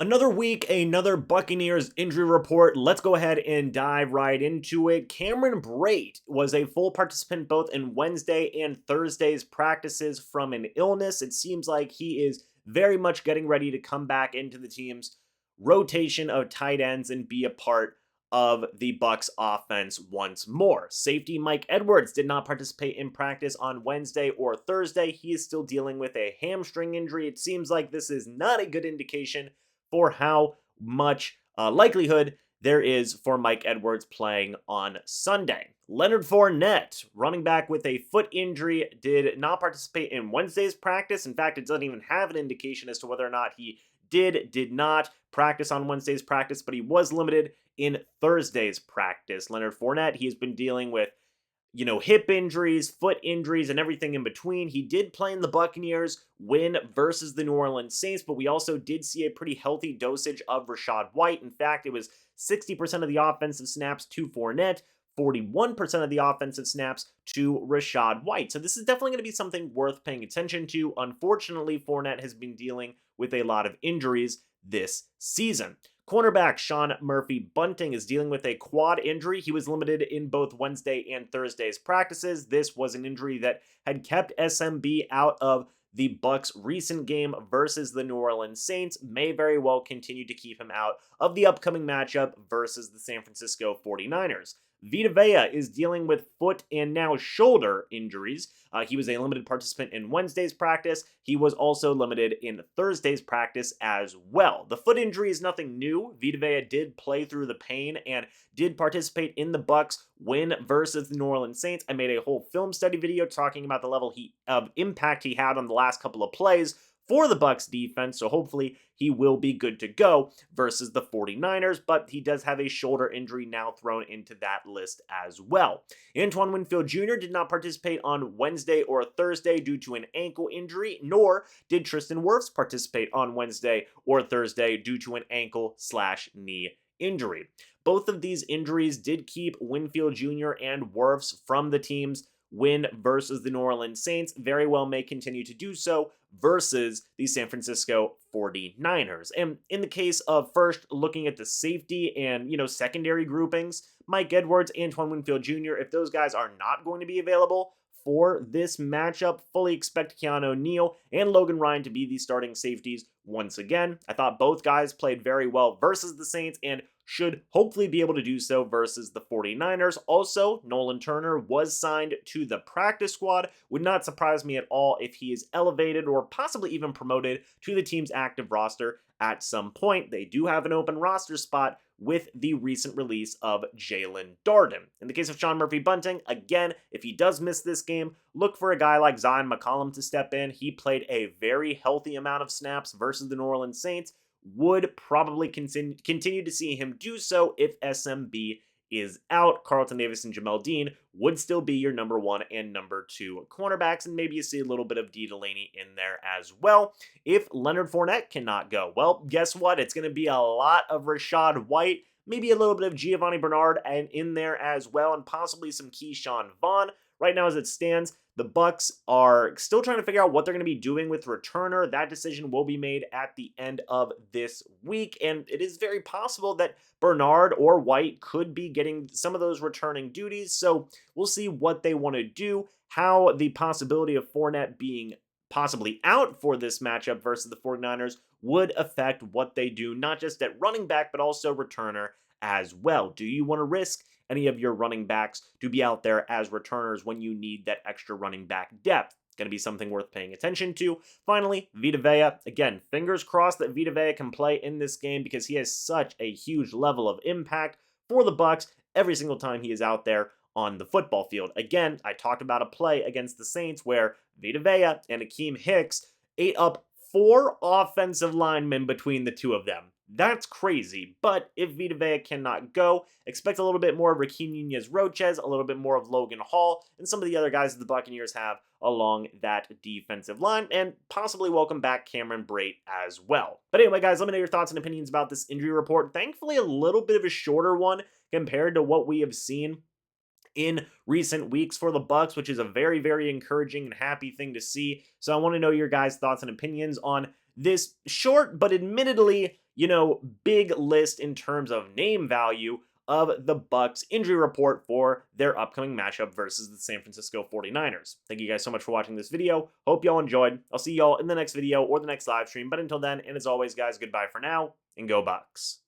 Another week, another Buccaneers injury report. Let's go ahead and dive right into it. Cameron Brate was a full participant both in Wednesday and Thursday's practices from an illness. It seems like he is very much getting ready to come back into the team's rotation of tight ends and be a part of the Bucs offense once more. Safety Mike Edwards did not participate in practice on Wednesday or Thursday. He is still dealing with a hamstring injury. It seems like this is not a good indication for how much likelihood there is for Mike Edwards playing on Sunday. Leonard Fournette, running back with a foot injury, did not participate in Wednesday's practice. In fact, it doesn't even have an indication as to whether or not he did not practice on Wednesday's practice, but he was limited in Thursday's practice. Leonard Fournette, he has been dealing with hip injuries, foot injuries, and everything in between. He did play in the Buccaneers win versus the New Orleans Saints, but we also did see a pretty healthy dosage of Rachaad White. In fact, it was 60% of the offensive snaps to Fournette, 41% of the offensive snaps to Rachaad White. So this is definitely going to be something worth paying attention to. Unfortunately, Fournette has been dealing with a lot of injuries this season. Cornerback Sean Murphy-Bunting is dealing with a quad injury. He was limited in both Wednesday and Thursday's practices. This was an injury that had kept SMB out of the Bucs' recent game versus the New Orleans Saints. May very well continue to keep him out of the upcoming matchup versus the San Francisco 49ers. Vita is dealing with foot and now shoulder injuries. He was a limited participant in Wednesday's practice. He was also limited in Thursday's practice as well. The foot injury is nothing new. Vita did play through the pain and did participate in the Bucs win versus the New Orleans Saints. I made a whole film study video talking about the level of impact he had on the last couple of plays for the Bucs defense, so hopefully he will be good to go versus the 49ers, but he does have a shoulder injury now thrown into that list as well. Antoine Winfield Jr. did not participate on Wednesday or Thursday due to an ankle injury, nor did Tristan Wirfs participate on Wednesday or Thursday due to an ankle/knee injury. Both of these injuries did keep Winfield Jr. and Wirfs from the team's win versus the New Orleans Saints. Very well may continue to do so versus the San Francisco 49ers. And in the case of first looking at the safety and, secondary groupings, Mike Edwards, Antoine Winfield Jr., if those guys are not going to be available for this matchup, fully expect Keanu Neal and Logan Ryan to be the starting safeties once again. I thought both guys played very well versus the Saints and should hopefully be able to do so versus the 49ers. Also, Nolan Turner was signed to the practice squad. Would not surprise me at all if he is elevated or possibly even promoted to the team's active roster at some point. They do have an open roster spot with the recent release of Jalen Darden. In the case of Sean Murphy-Bunting, again, if he does miss this game, look for a guy like Zion McCollum to step in. He played a very healthy amount of snaps versus the New Orleans Saints. Would probably continue to see him do so if SMB is out. Carlton Davis and Jamel Dean would still be your number one and number two cornerbacks, and maybe you see a little bit of D. Delaney in there as well. If Leonard Fournette cannot go, well, guess what? It's going to be a lot of Rachaad White, maybe a little bit of Giovanni Bernard and in there as well, and possibly some Keyshawn Vaughn. Right now, as it stands, the Bucs are still trying to figure out what they're going to be doing with returner. That decision will be made at the end of this week, and it is very possible that Bernard or White could be getting some of those returning duties, so we'll see what they want to do, how the possibility of Fournette being possibly out for this matchup versus the 49ers would affect what they do, not just at running back, but also returner as well. Do you want to risk any of your running backs to be out there as returners when you need that extra running back depth? Going to be something worth paying attention to. Finally, Vita. Again, fingers crossed that Vita can play in this game because he has such a huge level of impact for the Bucs every single time he is out there on the football field. Again, I talked about a play against the Saints where Vita and Akeem Hicks ate up 4 offensive linemen between the two of them. That's crazy, but if Vita cannot go, expect a little bit more of Raheem Nunez-Roches, a little bit more of Logan Hall, and some of the other guys that the Buccaneers have along that defensive line, and possibly welcome back Cameron Brate as well. But anyway, guys, let me know your thoughts and opinions about this injury report. Thankfully, a little bit of a shorter one compared to what we have seen in recent weeks for the Bucs, which is a very, very encouraging and happy thing to see. So I want to know your guys' thoughts and opinions on this short, but admittedly, big list in terms of name value of the Bucs injury report for their upcoming matchup versus the San Francisco 49ers. Thank you guys so much for watching this video. Hope y'all enjoyed. I'll see y'all in the next video or the next live stream. But until then, and as always, guys, goodbye for now, and go Bucs.